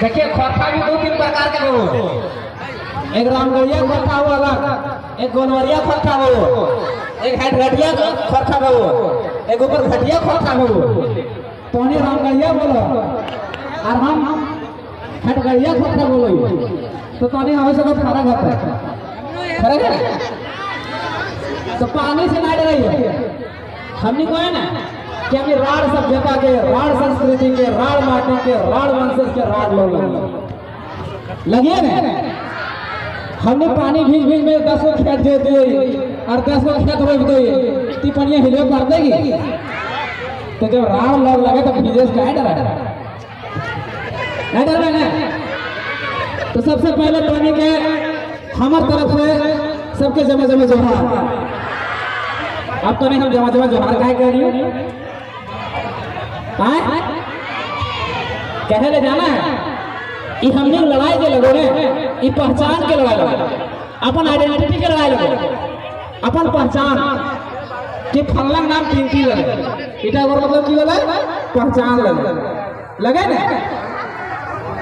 देखिए खोरखा भी दो तीन प्रकार के हो, एक रामगढ़िया खोरखा हो अलग, एक गोलवरिया खोरखा हो, एक हेडघटिया खोरखा हो, एक ऊपर घटिया खोरखा हो। तो रामगढ़िया बोलो और हम हेडघटिया खोरखा बोलो, तो हमें सब फर्क होता है। फर्क है तो पानी से ना डराइए। हमने कहा ना कि हमें राड़ सभ्यता के, राड़ संस्कृति के, राड़ माटी के, राड़ वंशज के राड़ लोग लगे ना। हमने पानी भीज भीज में 10 को खेत दे दिए और 10 को खेत रोक दिए, टिप्पणियां हिले कर देगी। तो जब राड़ लोग लगे तो भीजे से क्या डरा, नहीं डर ना। तो सबसे पहले पानी के हमारे तरफ से सबके जमा जमा जोहार। अब तो नहीं हम जमा जमा जोहार काहे कह रही हो, कहने ले जाना है। ये हमने लड़ाई के लगो रे, ये पहचान के लड़ाई लगो, अपन आइडेंटिटी के लड़ाई लगो, अपन पहचान कि फल्ला नाम पिंकी लगे, इटा और मतलब की लगे पहचान लगे ना।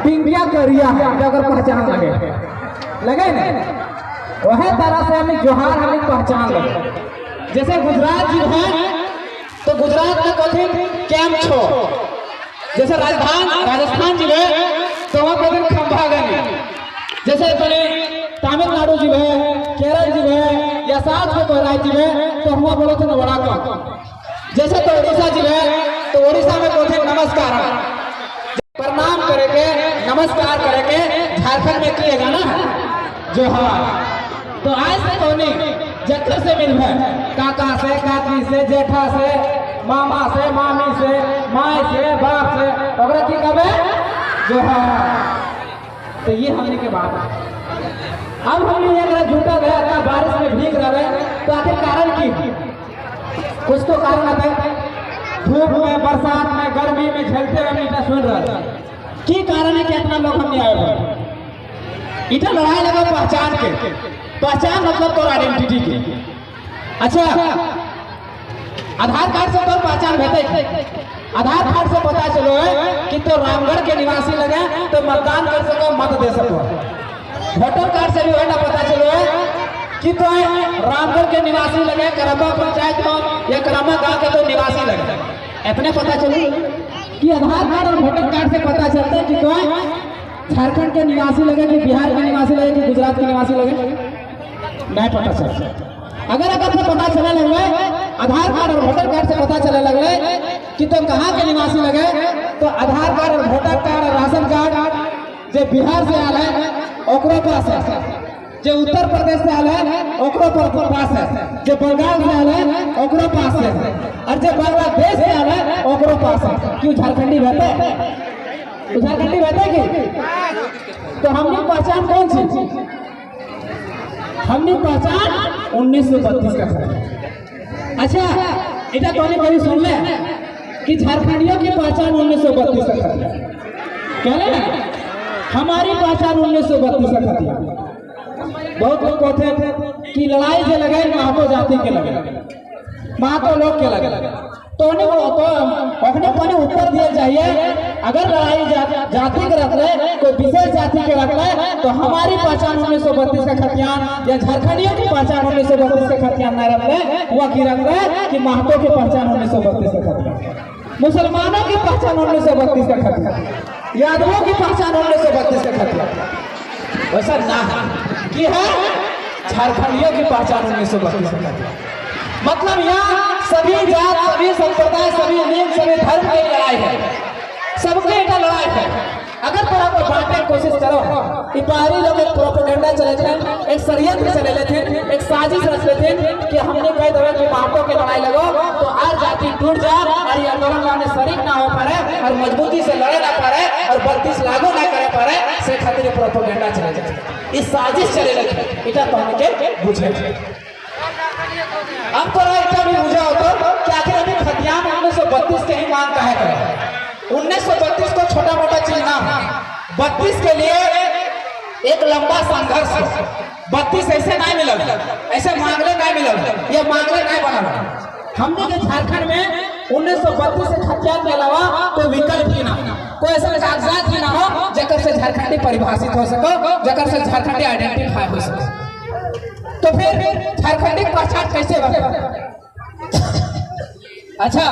पिंकिया करिया अगर पहचान लगे ना, वह तरह से हमें जोहार हमें पहचान लगे। जैसे गुजरात जी है तो गुजरात में कथिन कैंप छो, जैसे राजस्थान जी है तो वहाँ कथिन खंभा गनी, जैसे तमिलनाडु जी है, केरल जी है या साथ में कोई राज्य जी है तो हुआ बोलो थे बड़ा कम। जैसे तो उड़ीसा जी है तो उड़ीसा में कथिन नमस्कार, प्रणाम करेंगे, नमस्कार करेंगे। झारखंड में किएगा ना जोहार। तो आज से कौनी जक्कर से मिल है, काका से, काकी से, जेठा से, मामा से, मामी से, माई से, बाप से, अगर की कब जोहार। तो ये हमने के बात। अब हमने ये झूठा गया था, बारिश में भीग रहे तो आखिर कारण की, कुछ तो कारण आता है। धूप में, बरसात में, गर्मी में झेलते हुए इतना सुन रहा था की कारण है कि इतना लोग हम नहीं आए। इतना लड़ाई लगा पहचान के, पहचान मतलब तो आइडेंटिटी की। अच्छा आधार कार्ड से तो पहचान भेटे, आधार कार्ड से पता चलो है कि तो रामगढ़ के निवासी लगे तो मतदान कर सको, मत दे सको। वोटर कार्ड से भी है ना पता चलो है कि तो रामगढ़ के निवासी लगे, करम्बा पंचायत में या करम्बा गांव के तो निवासी लगे। इतने पता चलो कि आधार कार्ड और वोटर कार्ड से पता चलता है कि तो झारखंड के निवासी लगे कि बिहार के निवासी लगे कि गुजरात के निवासी लगे, नहीं पता चलता। अगर से पता चले लगे, आधार कार्ड और वोटर कार्ड से पता चले लगे कि तुम कहाँ के निवासी लगे, तो आधार कार्ड और वोटर कार्ड और राशन कार्ड जो बिहार से आल है ओकरो पास है, जो उत्तर प्रदेश से आल है ओकरो पास है, जो बंगाल से आल है ओकरो पास है, और जो बांग्लादेश से आल है ओकरो पास है। क्यों झारखंडी रहते, झारखंडी रहते कि तो हमने पहचान कौन सी, हमने पहचान 1932 का था। अच्छा इतना तो कभी सुन ले कि झारखंडियों की पहचान 1932 का था, कह ले ना हमारी पहचान 1932 का था। बहुत लोग कहते हैं कि लड़ाई से लगे महातो जाति के लगे, महातो लोग के लगे, तो अपने पानी उत्तर दिया चाहिए। अगर लड़ाई जाति के रख ले, कोई विशेष जाति के रख ले, तो हमारी पहचान 1932 का खतियान या झारखंडियों की पहचान 1932 का खतियान नहीं रख ले, वह की रख ले कि महतो की पहचान 1932 का खतियान, मुसलमानों की पहचान 1932 का खतियान, यादवों की पहचान 1932 का खतियान। वैसा ना है कि है झारखंडियों की पहचान 1932 का खतियान। मतलब यहाँ सभी जात, सभी संप्रदाय, सभी लिंग, सभी धर्म की लड़ाई है, सबके एक लड़ाई है। अगर तो आपको बांटने की कोशिश करो, बाहरी लोग एक प्रोपेगेंडा चले थे, एक षड्यंत्र चले थे, एक साजिश रच लेते कि हमने कह दे कि महातो की लड़ाई लगो तो हर जाति टूट जाए और ये आंदोलन में शरीक ना हो पाए और मजबूती से लड़े ना पाए और 32 लागू ना करे पाए, से खातिर प्रोपेगेंडा चले थे, इस साजिश चले लगे। इटा तो हमके बुझे अब तो इतना भी बुझा होता कि आखिर अभी खतियान 1932 के ही मांग काहे करे। 1932 को छोटा मोटा चीज ना है, 32 के लिए एक लंबा संघर्ष। 32 ऐसे नहीं मिलल, ऐसे मांगले नहीं मिलल, ये मांगले नहीं बनल। हमने के झारखंड में 1932 से खतियान के अलावा कोई विकल्प ही ना, कोई ऐसा कागजात ही ना हो जकर से झारखंडी परिभाषित हो सको, जकर से झारखंडी आइडेंटिफाई हो सके। तो फिर झारखंडी पहचान कैसे बने? अच्छा,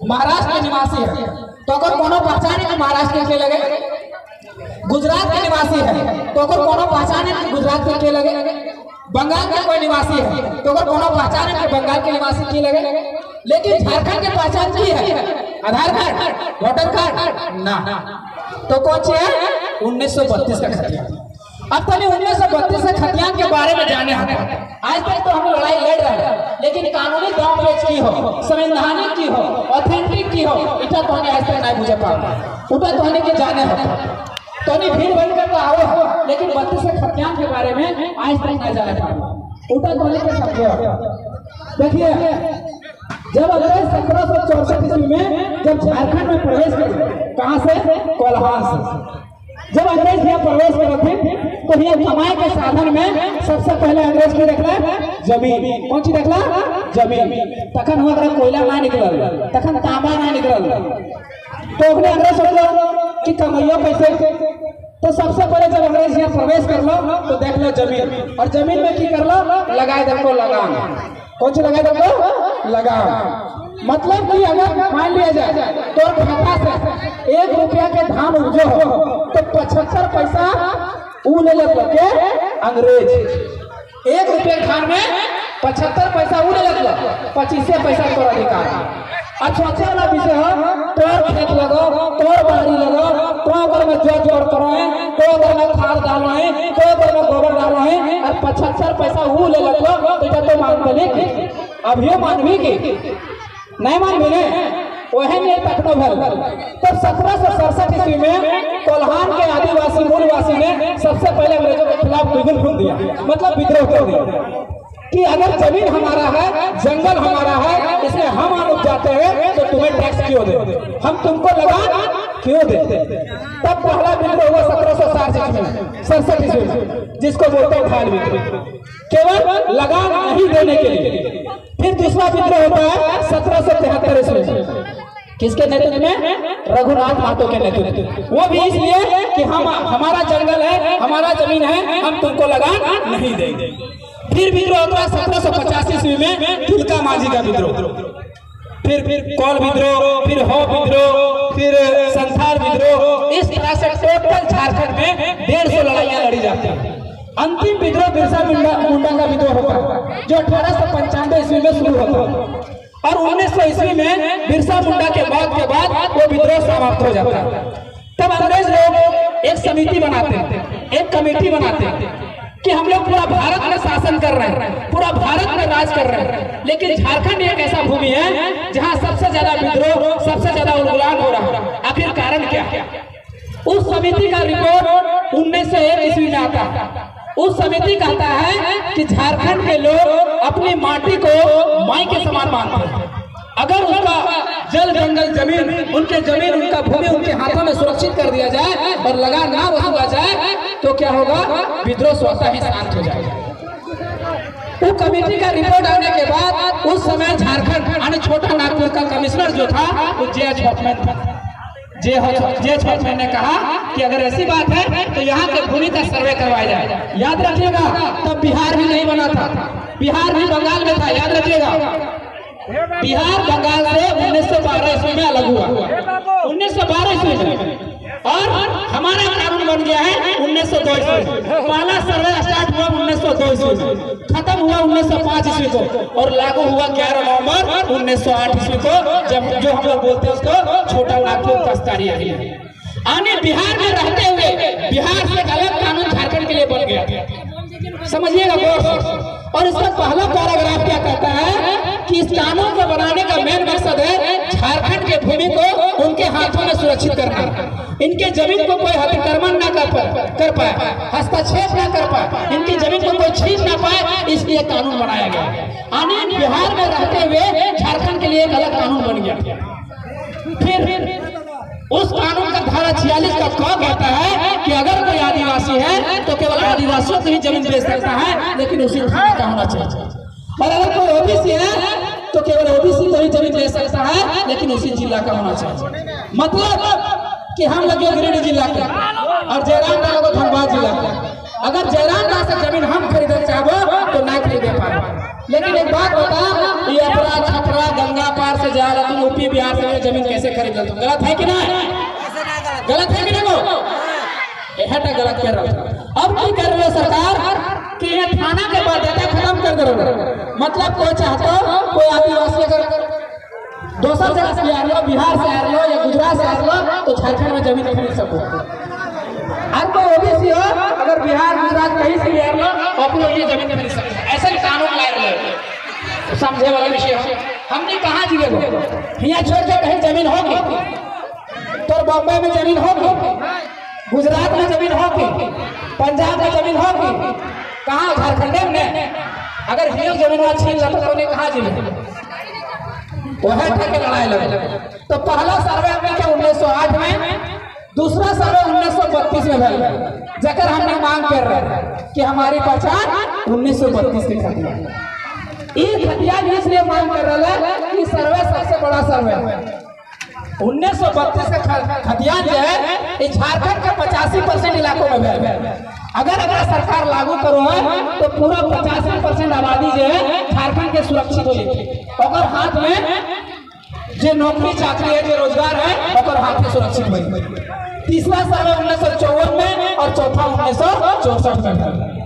महाराष्ट्र के निवासी है तो अगर कोनो पहचाने कि महाराष्ट्र के लगे, गुजरात के निवासी है तो अगर कोनो पहचाने कि गुजरात के लगे, बंगाल का कोई निवासी है तो अगर कोनो पहचाने कि बंगाल के निवासी की लगे, लेकिन झारखंड की पहचान की है? आधार कार्ड, वोटर कार्ड ना, तो कौन सी है? 1932 का खतियान। अब तो 1932 से खतियान के बारे में जाने हैं। आज तक तो हम लड़ाई लड़ रहे हैं, लेकिन कानूनी दांव पेच की हो, संवैधानिक की हो, ऑथेंटिक की हो, इतना तो हमें आज तक नहीं बुझे पाओ, उठा तो हमें की जाने हो तो नहीं भीड़ बनकर तो आओ हो, लेकिन 32 से खतियान के बारे में आज तक नहीं जाने पाओ, उठा तो हमें के समझो। देखिए, जब अंग्रेज 1764 ईस्वी में जब झारखंड में प्रवेश किए, कहाँ से? कोल्हान से। जब अंग्रेज यहाँ प्रवेश करते तो यहाँ कमाई के साधन में सबसे पहले अंग्रेज की देखला जमीन। कौन सी देखला? जमीन। तखन हुआ कोयला नहीं निकल, तखन तांबा नहीं निकल, तो अपने अंग्रेज सोचो कि कमाइया पैसे, तो सबसे पहले जब अंग्रेज यहाँ प्रवेश कर लो तो देख लो जमीन, और जमीन में की कर लो? लगाए देखो लगान। कौन सी लगाए देखो? लगान। मतलब कि अगर मान लिया जाए तो खाता से 1 रुपया के धान उपजो हो तो 75 पैसा ऊ ले लगे अंग्रेज। 1 रुपये धान में 75 पैसा ऊ ले लगे, 25 पैसा तोर अधिकार। सोचे वाला विषय हो, तोर खेत लगो, तोर बाड़ी लगो, तो अगर में जोड़ करो है, तो अगर में खाद डालो है, तो अगर में गोबर डालो है, और 75 पैसा ऊ ले लगो तो मानते नहीं, अभियो मानवी की नहीं मान मिले वह में तकनो भर। तो 1767 ईस्वी में कोल्हान के आदिवासी मूलवासी ने सबसे पहले अंग्रेजों के खिलाफ बिगुल फूंक दिया, मतलब विद्रोह कर दिया कि अगर जमीन हमारा है, जंगल हमारा है, इसमें हम अनुप जाते हैं तो तुम्हें टैक्स क्यों दे, हम तुमको लगा क्यों देते। तब पहला विद्रोह हुआ 1767 ईस्वी में, जिसको बोलते हैं खाल विद्रोह, केवल लगान नहीं देने के लिए। फिर दूसरा विद्रोह होता है 1773 ईस्वी में, किसके नेतृत्व में? रघुनाथ महतो के नेतृत्व। वो भी इसलिए कि हम हमारा जंगल है, हमारा जमीन है, हम तुमको लगान नहीं देंगे। फिर विद्रोह होता है 1785 ईस्वी में तिलका मांझी का विद्रोह, फिर कौल विद्रोह, फिर हो विद्रोह, फिर संथाल विद्रोह। इस तरह से टोटल झारखंड में 150 लड़ाइयां लड़ी जाती है। अंतिम विद्रोह बिरसा मुंडा का विद्रोह होता है जो 1895 ईस्वी में शुरू होता है, और 1900 ईस्वी में बिरसा मुंडा के बाद वो विद्रोह समाप्त हो जाता है। तब अंग्रेज लोग एक समिति बनाते हैं, एक कमेटी बनाते हैं कि हम लोग पूरा भारत में शासन कर रहे हैं, पूरा भारत में राज कर रहे हैं, लेकिन झारखंड एक ऐसा भूमि है जहां सबसे ज्यादा विद्रोह, सबसे ज्यादा उन्मूलन हो रहा है। आखिर कारण क्या है? उस समिति का रिपोर्ट 1901 ईस्वी में आता है। उस समिति कहता है कि झारखंड के लोग अपनी माटी को माई के समान मानते हैं। अगर उनका जल जंगल जमीन, उनका भूमि उनके हाथों में सुरक्षित कर दिया जाए और लगान ना वसूला जाए तो क्या होगा? विद्रोह स्वतः ही शांत हो जाएगा। वो कमेटी का रिपोर्ट आने के बाद उस समय झारखंड यानी छोटा नागपुर का कमिश्नर जो था वो जे.एच. हॉफमैन था। जे.एच. हॉफमैन ने कहा कि अगर ऐसी बात है तो यहाँ के भूमि का सर्वे करवाया जाए। याद रखिएगा, तब बिहार भी नहीं बना था, बिहार भी बंगाल में था। याद रखिएगा, बिहार बंगाल से 1912 ईस्वी में अलग हुआ, 1912 ईस्वी में, और हमारा कानून बन गया है 1902 ईस्वी। पहला सर्वे स्टार्ट हुआ 1902 ईस्वी में, खत्म हुआ 1905 ईस्वी को, और लागू हुआ 11 नवंबर 1908 ईस्वी को, जब जो हम लोग बोलते हैं उसको छोटा नागपुर दस्तारी आई है। आने बिहार में रहते हुए बिहार से अलग कानून झारखंड के लिए बन गया, समझिएगा गौर से। और इसका पहला पैराग्राफ क्या कहता है कि इस कानून को बनाने का मेन मकसद है झारखंड के भूमि को उनके हाथों में सुरक्षित करना, इनके जमीन को कोई अतिक्रमण ना कर पाए, हस्तक्षेप ना कर पाए, इनकी जमीन को कोई छीन ना पाए, इसलिए कानून बनाया गया। आने बिहार में रहते हुए झारखंड के लिए एक अलग कानून बन गया। फिर उस कानून का धारा 46 का क कहता है कि अगर कोई आदिवासी है तो केवल आदिवासियों से ही जमीन बेच सकता है, लेकिन उसी थाने का होना चाहिए। और अगर कोई ओबीसी है तो तो केवल ओबीसी को ही जमीन ले सकता है, लेकिन उसी जिला का होना चाहिए। मतलब कि हम लगे गिरिडीह जिला के और जयराम डालो को धनबाद जिला के। अगर जयराम दास से जमीन हम खरीदना चाहो तो नहीं खरीदे पाए। लेकिन एक बात बता, ये अपरा छपरा गंगा पार से जा रहा तुम यूपी बिहार से जमीन कैसे खरीद लो? गलत है कि नहीं? गलत है कि नहीं? यह गलत कर रहा था। अब की कर रहे हो सरकार कि ये थाना के बाद डेटा खत्म कर दो। मतलब कोई चाहता कोई आदिवासी अगर दूसर जगह से आ लो, बिहार से आ लो या गुजरात से आ लो, तो झारखंड में जमीन खरीद सको। और कोई ओबीसी हो अगर बिहार गुजरात कहीं से भी आ लो, अपनी ये जमीन खरीद सकते। ऐसे कानून लाए रहे, समझे वाला विषय हो। हमने कहाँ जीवे यहाँ छोड़ के कहीं जमीन होगी तो बॉम्बे में जमीन होगी, गुजरात में जमीन होगी, पंजाब में जमीन होगी, कहाँ झारखंड में। अगर हियो जमीन छीन लो तो उन्हें कहाँ जीवे? वह के लड़ाई लगे। तो पहला सर्वे हमने क्या 1908 में, दूसरा सर्वे 1932 में भर जकर हमने मांग कर रहे हैं कि हमारी पहचान 1932 के खतियान। ये खतियान इसलिए मांग कर रहा है कि सर्वे सबसे बड़ा सर्वे 1932 का खतियान जो है झारखंड के 85% इलाकों में है। अगर सरकार लागू करो है तो पूरा 85% आबादी जो है झारखंड के सुरक्षित हो जाएगी। अगर हाथ में जो नौकरी चाकरी है, जो रोजगार है, अगर हाथ में सुरक्षित हो। तीसरा सर्वे 1954 में और चौथा 1964 में।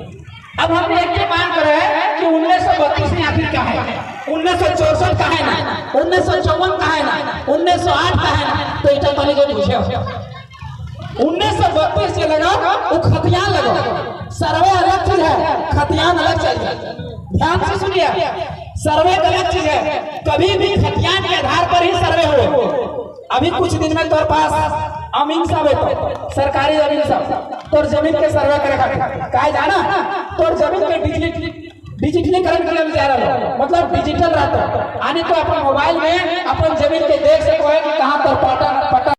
अब हमने एक ही मांग कर रहे हैं कि 1932 में आखिर क्या है, 1964 का है ना, 1954 का है ना, 1908 का है ना, तो इतना वाले जो पूछे 1932 से लगा वो खतियान लगा। सर्वे अलग चीज है, खतियान अलग चाहिए। ध्यान से सुनिए, सर्वे अलग चीज है। कभी भी खतियान के आधार पर ही सर्वे हो। अभी कुछ दिन में तोर पास अमीन साहब है, सरकारी अमीन साहब तोर जमीन के सर्वे करेगा। कहा जाना तोर जमीन के डिजिटलीकरण के लिए जा रहा, मतलब डिजिटल रहता। आने तो अपन मोबाइल में अपन जमीन के देख सको है कि कहाँ पर